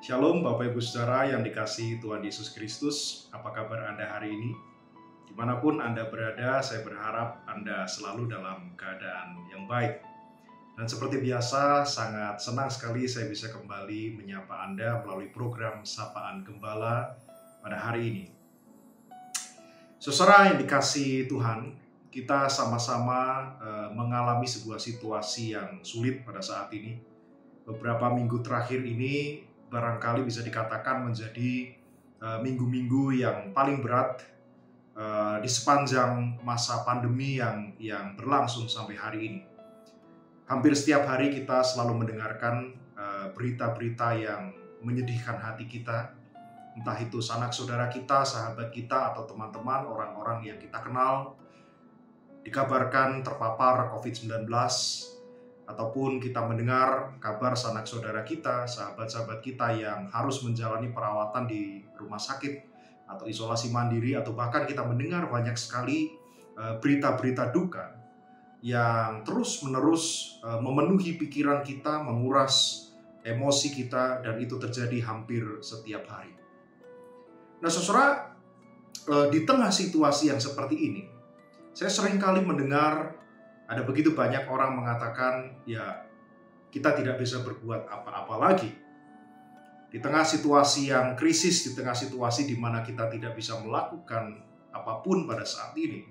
Shalom Bapak Ibu Saudara yang dikasihi Tuhan Yesus Kristus. Apa kabar Anda hari ini? Dimanapun Anda berada, saya berharap Anda selalu dalam keadaan yang baik. Dan seperti biasa, sangat senang sekali saya bisa kembali menyapa Anda melalui program Sapaan Gembala pada hari ini. Saudara yang dikasihi Tuhan, kita sama-sama mengalami sebuah situasi yang sulit pada saat ini. Beberapa minggu terakhir ini barangkali bisa dikatakan menjadi minggu-minggu yang paling berat di sepanjang masa pandemi yang berlangsung sampai hari ini. Hampir setiap hari kita selalu mendengarkan berita-berita yang menyedihkan hati kita, entah itu sanak saudara kita, sahabat kita, atau teman-teman, orang-orang yang kita kenal, dikabarkan terpapar COVID-19, ataupun kita mendengar kabar sanak saudara kita, sahabat-sahabat kita yang harus menjalani perawatan di rumah sakit atau isolasi mandiri, atau bahkan kita mendengar banyak sekali berita-berita duka yang terus-menerus memenuhi pikiran kita, menguras emosi kita, dan itu terjadi hampir setiap hari. Nah, saudara, di tengah situasi yang seperti ini, saya seringkali mendengar ada begitu banyak orang mengatakan, ya kita tidak bisa berbuat apa-apa lagi. Di tengah situasi yang krisis, di tengah situasi di mana kita tidak bisa melakukan apapun pada saat ini,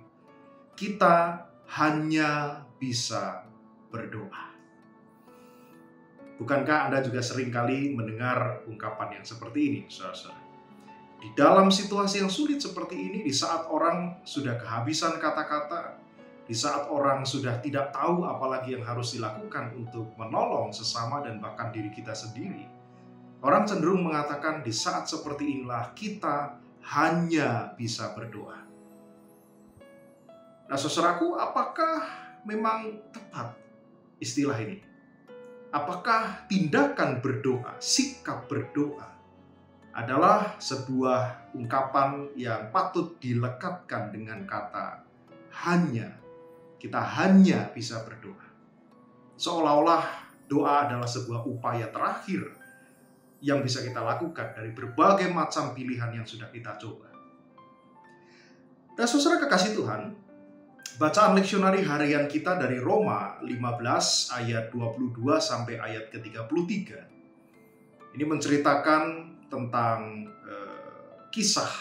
kita hanya bisa berdoa. Bukankah Anda juga seringkali mendengar ungkapan yang seperti ini, saudara-saudara? Di dalam situasi yang sulit seperti ini, di saat orang sudah kehabisan kata-kata, di saat orang sudah tidak tahu apalagi yang harus dilakukan untuk menolong sesama dan bahkan diri kita sendiri, orang cenderung mengatakan di saat seperti inilah kita hanya bisa berdoa. Nah, saudaraku, apakah memang tepat istilah ini? Apakah tindakan berdoa, sikap berdoa adalah sebuah ungkapan yang patut dilekatkan dengan kata hanya? Kita hanya bisa berdoa. Seolah-olah doa adalah sebuah upaya terakhir yang bisa kita lakukan dari berbagai macam pilihan yang sudah kita coba. Dan saudara kekasih Tuhan, bacaan leksionari harian kita dari Roma 15 ayat 22 sampai ayat ke-33. Ini menceritakan tentang kisah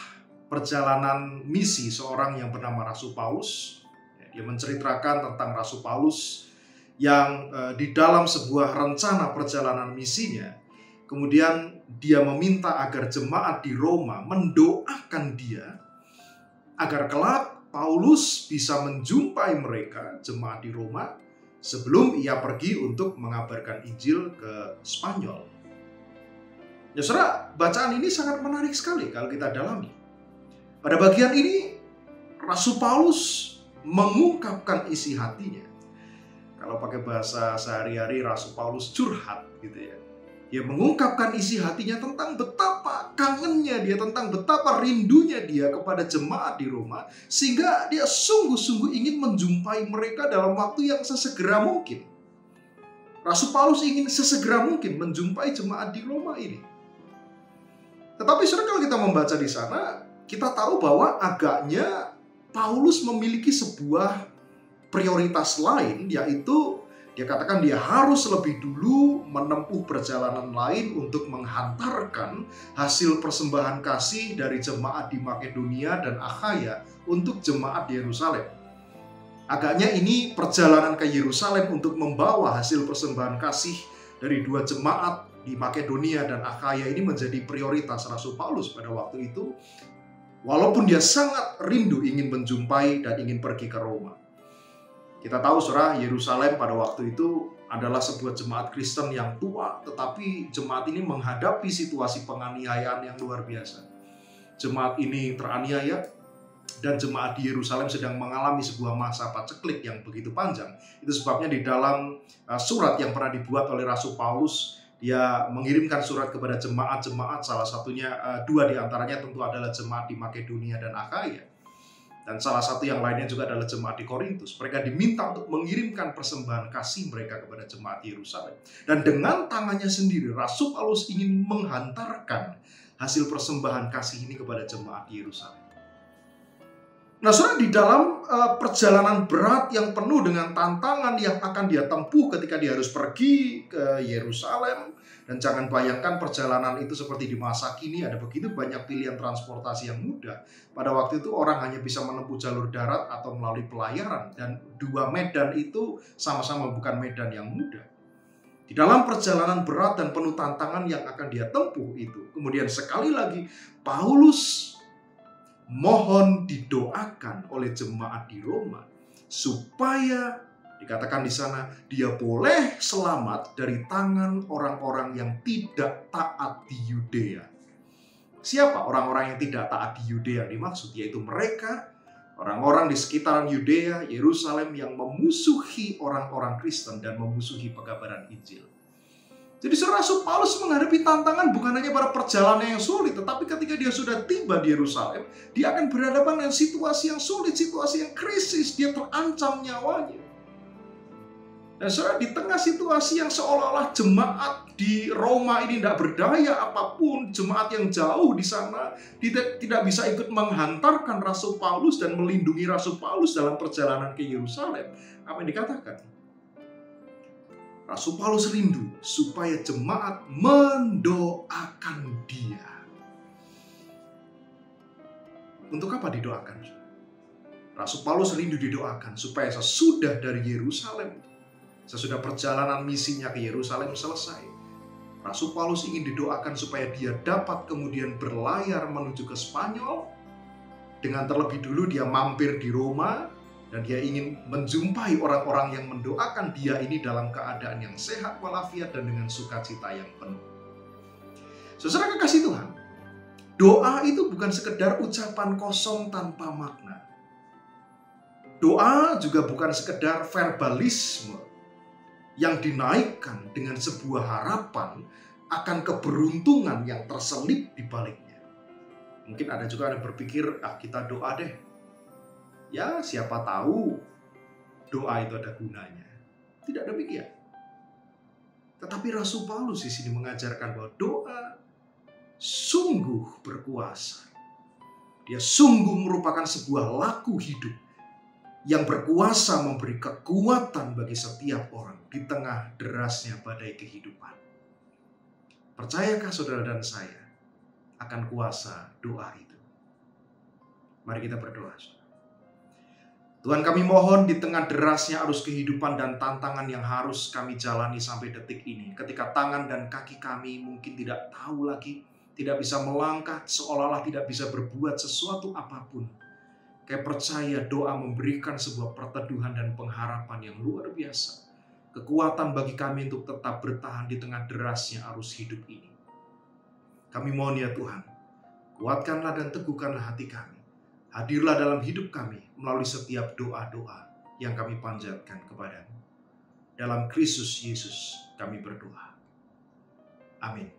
perjalanan misi seorang yang bernama Rasul Paulus. Dia menceritakan tentang Rasul Paulus yang di dalam sebuah rencana perjalanan misinya, kemudian dia meminta agar jemaat di Roma mendoakan dia agar kelak Paulus bisa menjumpai mereka, jemaat di Roma, sebelum ia pergi untuk mengabarkan Injil ke Spanyol. Ya saudara, bacaan ini sangat menarik sekali kalau kita dalami. Pada bagian ini, Rasul Paulus mengungkapkan isi hatinya. Kalau pakai bahasa sehari-hari, Rasul Paulus curhat gitu ya. Dia mengungkapkan isi hatinya tentang betapa kangennya dia, tentang betapa rindunya dia kepada jemaat di Roma, sehingga dia sungguh-sungguh ingin menjumpai mereka dalam waktu yang sesegera mungkin. Rasul Paulus ingin sesegera mungkin menjumpai jemaat di Roma ini. Tetapi saudara, kalau kita membaca di sana, kita tahu bahwa agaknya Paulus memiliki sebuah prioritas lain, yaitu dia katakan dia harus lebih dulu menempuh perjalanan lain untuk menghantarkan hasil persembahan kasih dari jemaat di Makedonia dan Akhaya untuk jemaat di Yerusalem. Agaknya ini perjalanan ke Yerusalem untuk membawa hasil persembahan kasih dari dua jemaat di Makedonia dan Akhaya ini menjadi prioritas Rasul Paulus pada waktu itu. Walaupun dia sangat rindu ingin menjumpai dan ingin pergi ke Roma. Kita tahu saudara, Yerusalem pada waktu itu adalah sebuah jemaat Kristen yang tua, tetapi jemaat ini menghadapi situasi penganiayaan yang luar biasa. Jemaat ini teraniaya dan jemaat di Yerusalem sedang mengalami sebuah masa paceklik yang begitu panjang. Itu sebabnya di dalam surat yang pernah dibuat oleh Rasul Paulus, dia mengirimkan surat kepada jemaat-jemaat, salah satunya dua di antaranya tentu adalah jemaat di Makedonia dan Akhaya. Dan salah satu yang lainnya juga adalah jemaat di Korintus. Mereka diminta untuk mengirimkan persembahan kasih mereka kepada jemaat Yerusalem. Dan dengan tangannya sendiri, Rasul Paulus ingin menghantarkan hasil persembahan kasih ini kepada jemaat Yerusalem. Nah, saudara, di dalam perjalanan berat yang penuh dengan tantangan yang akan dia tempuh ketika dia harus pergi ke Yerusalem. Dan jangan bayangkan perjalanan itu seperti di masa kini, ada begitu banyak pilihan transportasi yang mudah. Pada waktu itu orang hanya bisa menempuh jalur darat atau melalui pelayaran. Dan dua medan itu sama-sama bukan medan yang mudah. Di dalam perjalanan berat dan penuh tantangan yang akan dia tempuh itu, kemudian sekali lagi Paulus mohon didoakan oleh jemaat di Roma supaya dikatakan di sana dia boleh selamat dari tangan orang-orang yang tidak taat di Yudea. Siapa orang-orang yang tidak taat di Yudea dimaksud? Yaitu mereka, orang-orang di sekitaran Yudea, Yerusalem yang memusuhi orang-orang Kristen dan memusuhi pekabaran Injil. Jadi Rasul Paulus menghadapi tantangan bukan hanya pada perjalanan yang sulit, tetapi ketika dia sudah tiba di Yerusalem, dia akan berhadapan dengan situasi yang sulit, situasi yang krisis, dia terancam nyawanya. Dan saudara, di tengah situasi yang seolah-olah jemaat di Roma ini tidak berdaya apapun, jemaat yang jauh di sana tidak bisa ikut menghantarkan Rasul Paulus dan melindungi Rasul Paulus dalam perjalanan ke Yerusalem. Apa yang dikatakan? Rasul Paulus rindu supaya jemaat mendoakan dia. Untuk apa didoakan? Rasul Paulus rindu didoakan supaya sesudah dari Yerusalem, sesudah perjalanan misinya ke Yerusalem selesai, Rasul Paulus ingin didoakan supaya dia dapat kemudian berlayar menuju ke Spanyol. Dengan terlebih dulu dia mampir di Roma, dan dia ingin menjumpai orang-orang yang mendoakan dia ini dalam keadaan yang sehat walafiat dan dengan sukacita yang penuh. Saudara kekasih Tuhan, doa itu bukan sekedar ucapan kosong tanpa makna. Doa juga bukan sekedar verbalisme yang dinaikkan dengan sebuah harapan akan keberuntungan yang terselip di baliknya. Mungkin ada juga yang berpikir, kita doa deh. Ya, siapa tahu doa itu ada gunanya. Tidak demikian. Tetapi Rasul Paulus di sini mengajarkan bahwa doa sungguh berkuasa. Dia sungguh merupakan sebuah laku hidup yang berkuasa memberi kekuatan bagi setiap orang di tengah derasnya badai kehidupan. Percayakah saudara dan saya akan kuasa doa itu? Mari kita berdoa. Tuhan, kami mohon di tengah derasnya arus kehidupan dan tantangan yang harus kami jalani sampai detik ini, ketika tangan dan kaki kami mungkin tidak tahu lagi, tidak bisa melangkah, seolah-olah tidak bisa berbuat sesuatu apapun. Kami percaya doa memberikan sebuah perteduhan dan pengharapan yang luar biasa. Kekuatan bagi kami untuk tetap bertahan di tengah derasnya arus hidup ini. Kami mohon ya Tuhan, kuatkanlah dan teguhkanlah hati kami. Hadirlah dalam hidup kami melalui setiap doa-doa yang kami panjatkan kepadamu. Dalam Kristus Yesus kami berdoa. Amin.